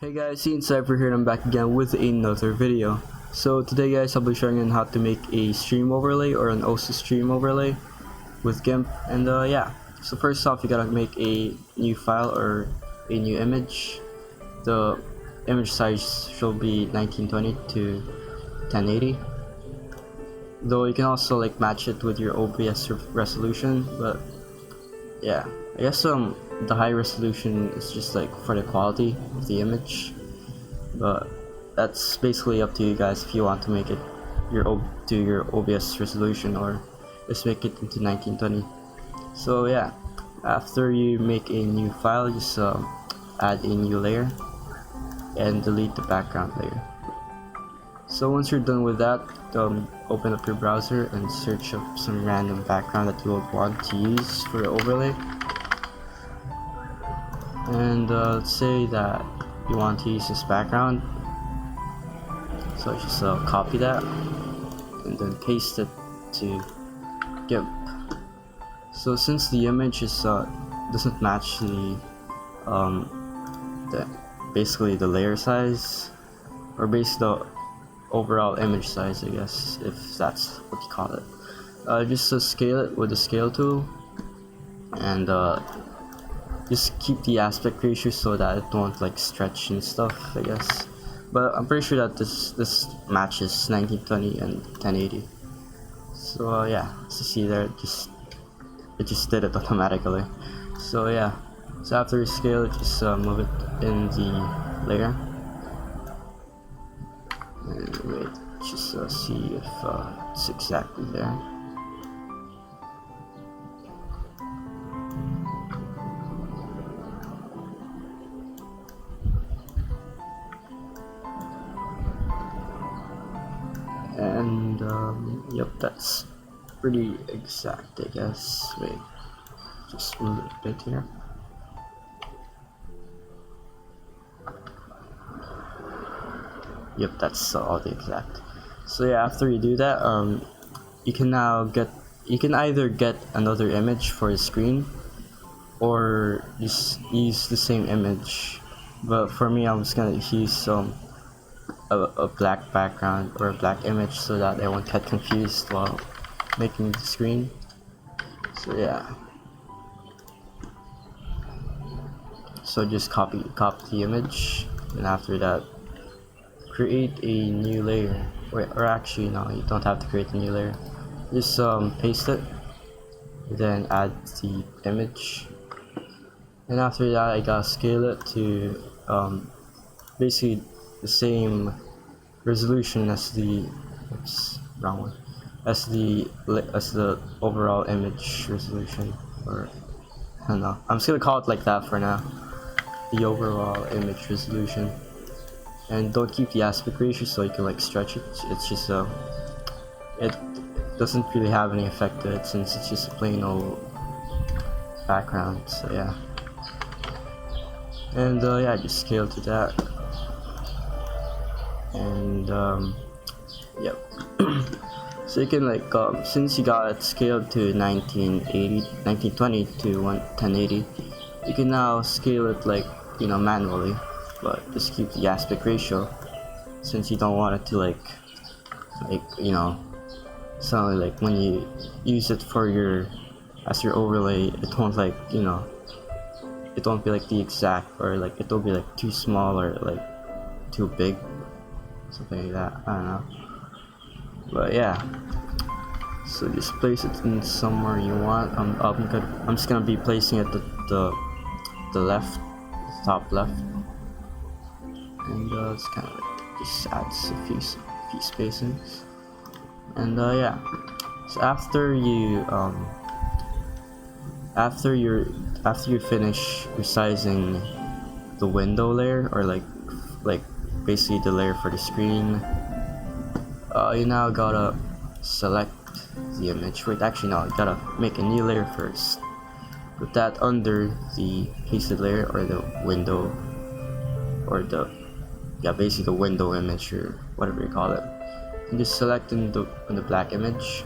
Hey guys, IanSaifer here and I'm back again with another video. So today guys, I'll be showing you how to make a stream overlay or an OSU stream overlay with Gimp. And yeah, so first off you gotta make a new file or a new image. The image size should be 1920 to 1080. Though you can also like match it with your OBS resolution, but yeah, I guess the high resolution is just like for the quality of the image, but that's basically up to you guys if you want to make it to your OBS resolution or just make it into 1920. So yeah, after you make a new file, just add a new layer and delete the background layer. So once you're done with that, open up your browser and search up some random background that you would want to use for the overlay. And let's say that you want to use this background, so just copy that and then paste it to Gimp. So since the image is doesn't match basically the layer size, or basically the overall image size, I guess, if that's what you call it, just scale it with the scale tool and just keep the aspect ratio so that it won't like stretch and stuff, I guess. But I'm pretty sure that this matches 1920 and 1080. So yeah, as you see there, it just did it automatically. So yeah, so after you scale it, just move it in the layer. And wait, just see if it's exactly there. And yep, that's pretty exact, I guess. Wait, just move it a bit here. Yep, that's all the exact. So yeah, after you do that, you can either get another image for the screen or just use the same image. But for me, I'm just gonna use a black background or a black image so that I won't get confused while making the screen. So yeah, so just copy the image, and after that create a new layer. Wait, or actually no, you don't have to create a new layer, just paste it, then add the image, and after that I gotta scale it to basically the same resolution as the as the overall image resolution, or I don't know, I'm just gonna call it like that for now, the overall image resolution. And don't keep the aspect ratio so you can like stretch it. It's just it doesn't really have any effect to it since it's just a plain old background. So yeah, and yeah, just scale to that. And yep. So you can like since you got it scaled to 1920 to 1080, you can now scale it like, you know, manually, but just keep the aspect ratio since you don't want it to like you know, suddenly like when you use it for your overlay, it won't like, you know, it won't be like the exact, or like it will be like too small or like too big, something like that. I don't know, but yeah, so just place it in somewhere you want. I'm just gonna be placing it at the left, the top left, and it's kind of like just adds a few spacings. And yeah, so after you finish resizing the window layer, or like basically the layer for the screen, you now gotta select the image. Wait, actually no, you gotta make a new layer first. Put that under the pasted layer, or the window, or basically the window image, or whatever you call it. And just select in the black image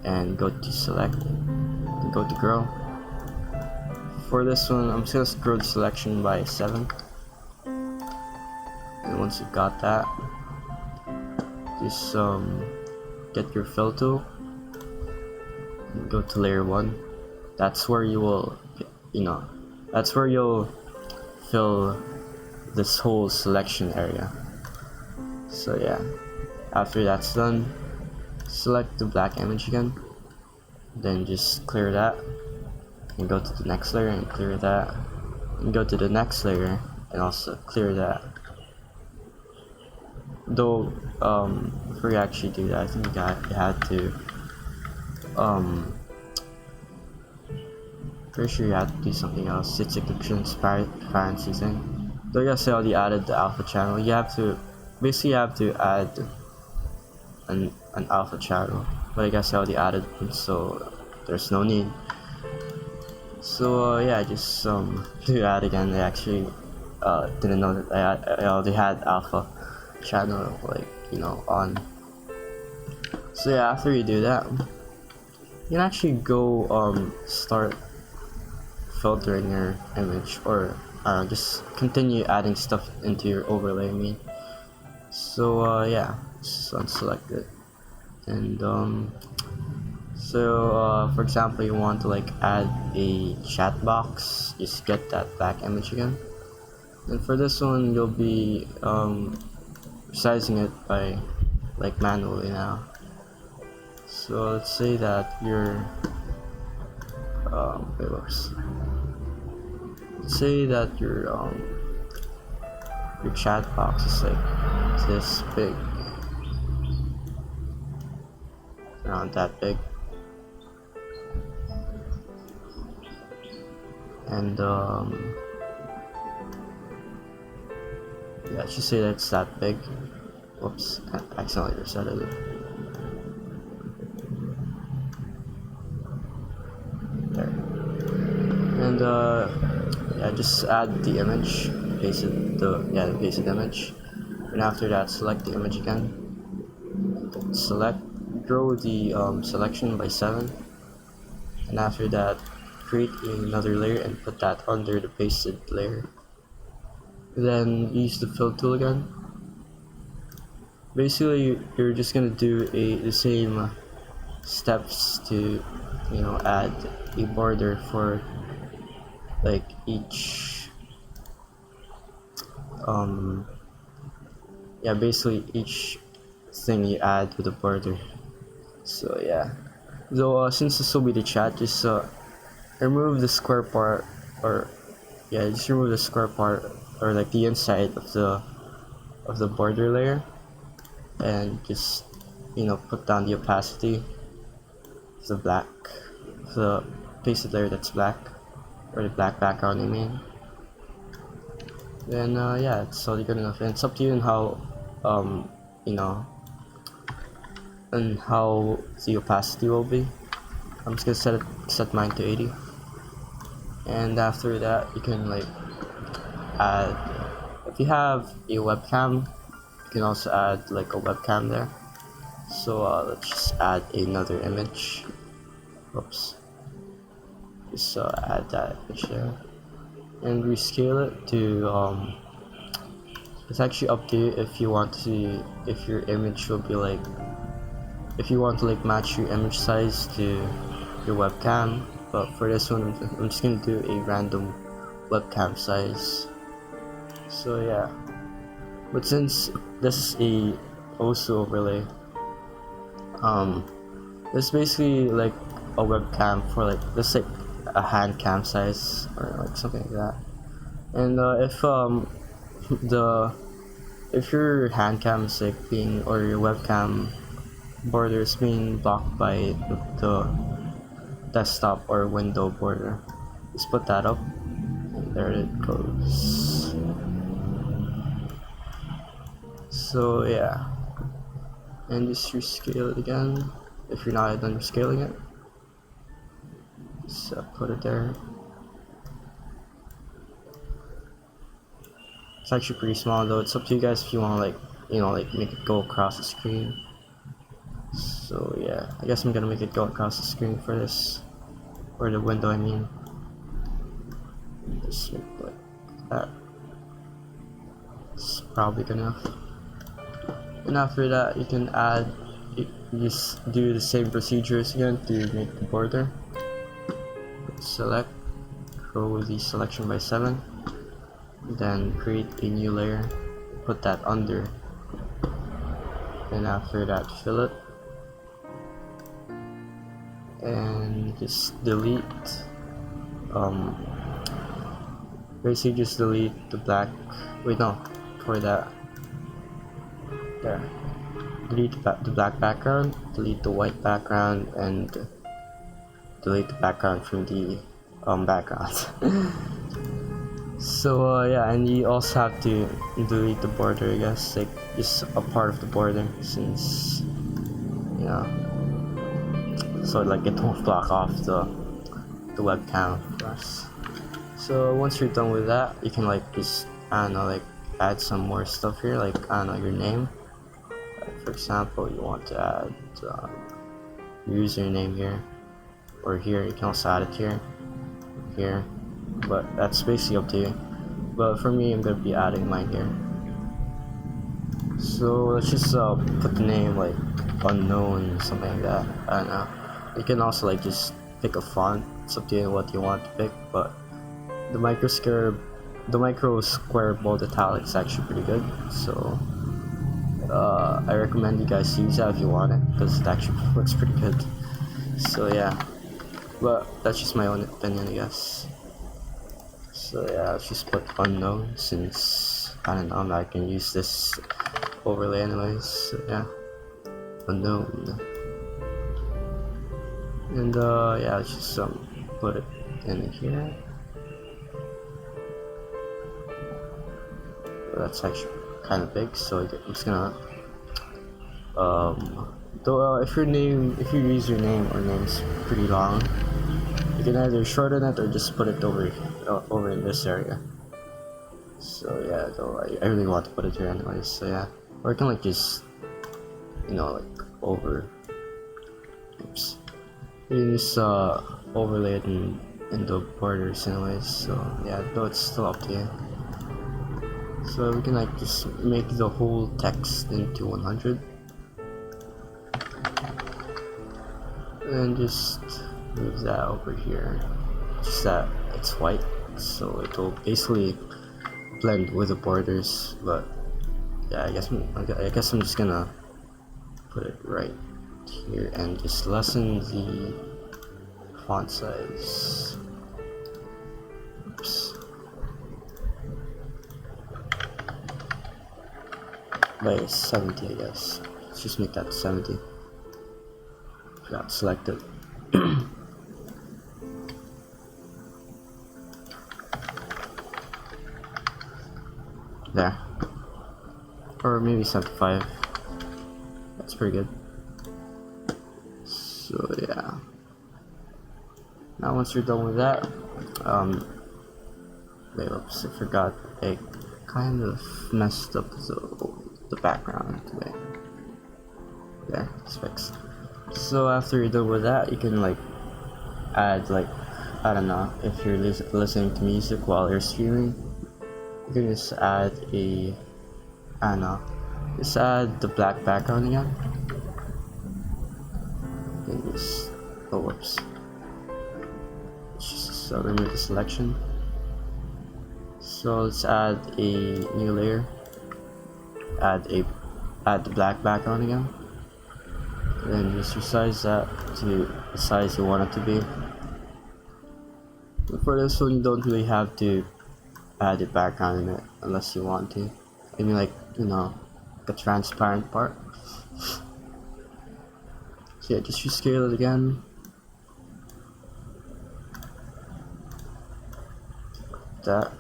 and go to select and go to grow. For this one, I'm just gonna grow the selection by 7. once you've got that, just get your fill tool and go to layer 1. That's where you will, that's where you'll fill this whole selection area. So yeah, after that's done, select the black image again, then just clear that and go to the next layer and clear that, and go to the next layer and also clear that. Though before you actually do that, I think you had to pretty sure you had to do something else. It's like the transparency thing. Though I guess I already added the alpha channel. You have to basically add an alpha channel, but I guess I already added one, so there's no need. So yeah, just do that again. I actually didn't know that I already had alpha channel on. So yeah, after you do that, you can actually go start filtering your image, or just continue adding stuff into your overlay. So yeah, just unselect it, and for example, you want to add a chat box. Just get that black image again, and for this one you'll be resizing it by manually now. So let's say that your let's say that your chat box is this big, around that big, and yeah, let's just say that's that big. Whoops, I accidentally reset it. There. And yeah, just add the image, paste the pasted image, and after that select the image again. Grow the selection by 7, and after that create another layer and put that under the pasted layer. Then use the fill tool again. Basically, you're just gonna do the same steps to add a border for each basically each thing you add with a border. So yeah, so since this will be the chat, just remove the square part, or just remove the square part, or the inside of the border layer, and just put down the opacity of the black, the pasted layer that's black, or the black background Then yeah, it's already good enough, and it's up to you and how and how the opacity will be. I'm just gonna set mine to 80, and after that you can add, if you have a webcam, you can also add a webcam there. So let's just add another image. Oops. Just add that image there, and rescale it to it's actually up to you if you want to, if your image will be if you want to match your image size to your webcam. But for this one, I'm just gonna do a random webcam size. So yeah, but since this is a OSU overlay, it's basically a webcam for this a hand cam size, or something like that. And if your hand cam is being, or your webcam border is being blocked by the desktop or window border, just put that up, and there it goes. So yeah, and just rescale it again if you're not done scaling it. Just put it there. It's actually pretty small, though. It's up to you guys if you want to make it go across the screen. So yeah, I guess I'm gonna make it go across the screen for this, or the window Just make that. probably good enough. And after that, you can add, you just do the same procedures again to make the border. Select, grow the selection by 7, then create a new layer, put that under, and after that fill it, and just delete, basically just delete the black, wait no, for that, there, delete the black background, delete the white background, and delete the background from the background. So yeah, and you also have to delete the border, I guess, like just a part of the border, since you know, so like it won't block off the webcam for us. So once you're done with that, you can like just, I don't know, like add some more stuff here, like I don't know, your name. Like, for example, you want to add your username here, or here. You can also add it here, but that's basically up to you. But for me, I'm gonna be adding mine here. So let's just put the name like unknown, something like that. I don't know. You can also like just pick a font. It's up to you what you want to pick, but the micro square bold italic is actually pretty good. So I recommend you guys use that if you want it, because it actually looks pretty good. So yeah, but that's just my own opinion, I guess. So yeah, let's just put unknown, since I don't know, I'm not gonna use this overlay anyways. So yeah, unknown. And yeah, let's just put it in here. That's actually kind of big, so I'm just gonna if your username or name's pretty long, you can either shorten it or just put it over in this area. So yeah, though I really want to put it here anyways. So yeah, or I can like just, you know, like oops, you can just overlay it in the borders anyways. So yeah, though it's still up to you. So we can like just make the whole text into 100, and just move that over here, just that it's white, so it will basically blend with the borders. But yeah, I guess I'm just gonna put it right here and just lessen the font size. Oops. By 70, I guess. Let's just make that 70. Got selected. There. Or maybe 75. That's pretty good. So yeah. Now once you're done with that, wait, oops, I forgot. I kind of messed up the background today. There, it's fixed. So after you're done with that, you can like add, like, I don't know, if you're listening to music while you're streaming, you can just add a, I don't know, just add the black background again. And just, oh whoops, just remove the selection. So let's add a new layer, add the black background again, then just resize that to the size you want it to be. For this one, you don't really have to add the background in it unless you want to. I mean, like, you know, the transparent part. So yeah, just rescale it again. That.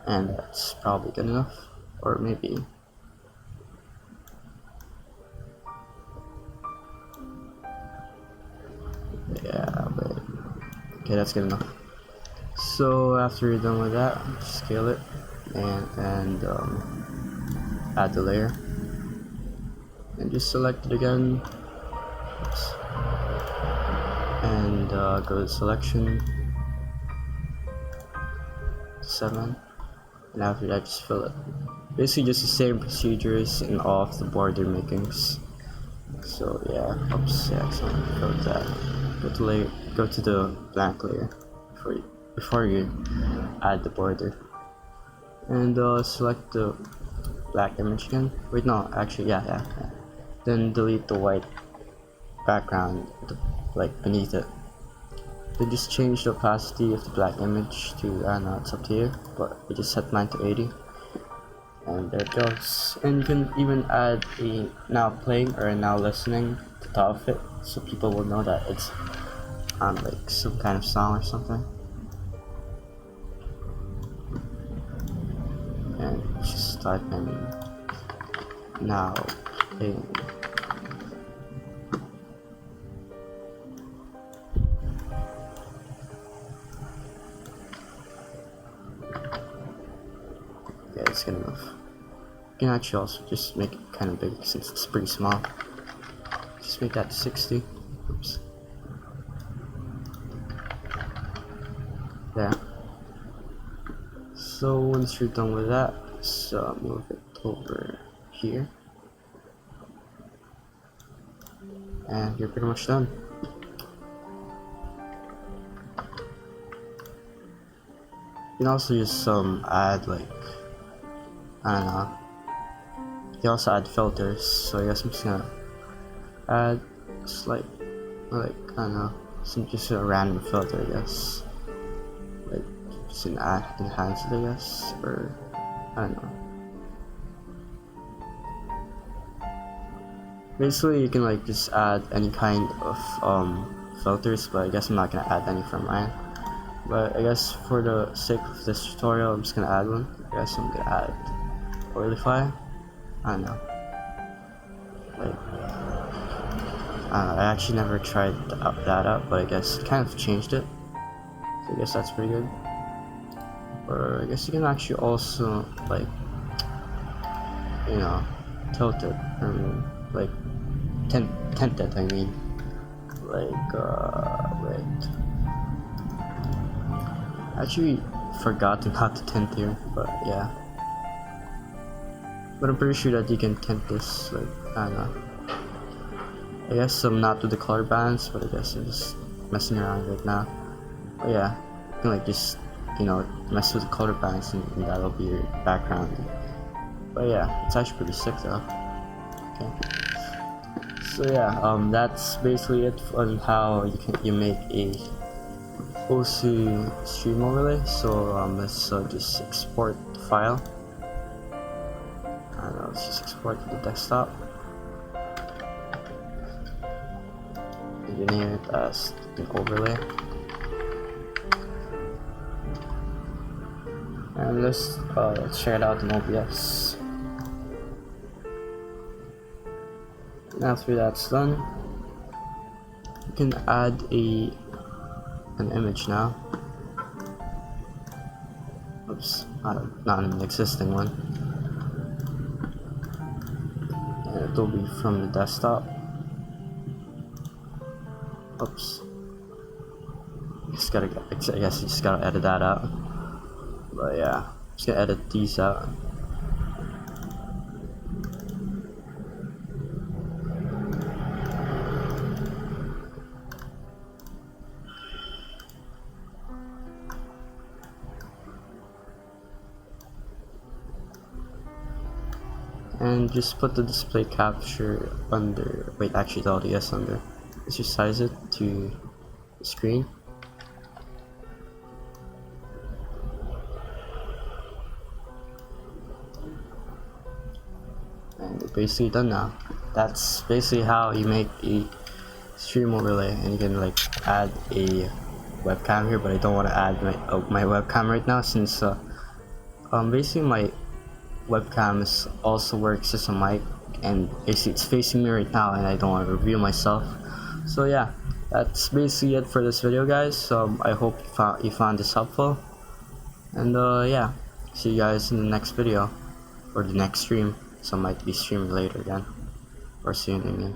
And that's probably good enough, or maybe. Yeah, but okay, that's good enough. So after you're done with that, scale it and add the layer, and just select it again. Oops. and go to selection 7, and after that just fill it. Basically just the same procedures in all of the border makings. So yeah, oops, yeah, accidentally filled that. Go to the blank layer before you add the border, and select the black image again. Wait, no, actually, yeah. Then delete the white background, like beneath it. Then just change the opacity of the black image to, I don't know, it's up to you, but we just set mine to 80. And there it goes. And you can even add a now playing or a now listening to top of it, so people will know that it's on like some kind of song or something. And just type in now playing. Yeah, it's good enough. You can actually also just make it kind of big since it's pretty small. Just make that 60. Oops. There. So once you're done with that, just move it over here. And you're pretty much done. You can also just add like, I don't know. You can also add filters, so I guess I'm just gonna add like I don't know, just a random filter, I guess. Like just enhance it, I guess, or I don't know. Basically, you can like just add any kind of filters, but I guess I'm not gonna add any for mine. But I guess for the sake of this tutorial, I'm just gonna add one. I guess I'm gonna add Oilify. I don't know. Like, I actually never tried that out, but I guess it kind of changed it. So I guess that's pretty good. Or I guess you can actually also like, you know, tilt it. I mean, like tint it. I mean, like wait. Actually, forgotten how to tint here, but yeah. But I'm pretty sure that you can tint this, like, I don't know. I guess I'm not with the color bands, but I guess I'm just messing around right now. But yeah, you can like just, you know, mess with the color bands and that'll be your background. But yeah, it's actually pretty sick though. Okay. So yeah, that's basically it on how you make a OC stream overlay. So let's just export the file. I don't know, let's just export to the desktop. You can name it as an overlay. And let's check it out in OBS. And after that's done, you can add an image now. Oops, not an existing one. And it'll be from the desktop. Oops. I guess you just gotta edit that out. But yeah, just gonna edit these out. And just put the display capture under, wait, actually the audio is under. Let's just size it to the screen. And we're basically done now. That's basically how you make a stream overlay, and you can like add a webcam here, but I don't want to add my webcam right now since basically my webcam also works as a mic, and basically it's facing me right now and I don't want to review myself. So yeah, that's basically it for this video, guys. I hope you found this helpful, and yeah, see you guys in the next video or the next stream. So I might be streaming later again or soon again.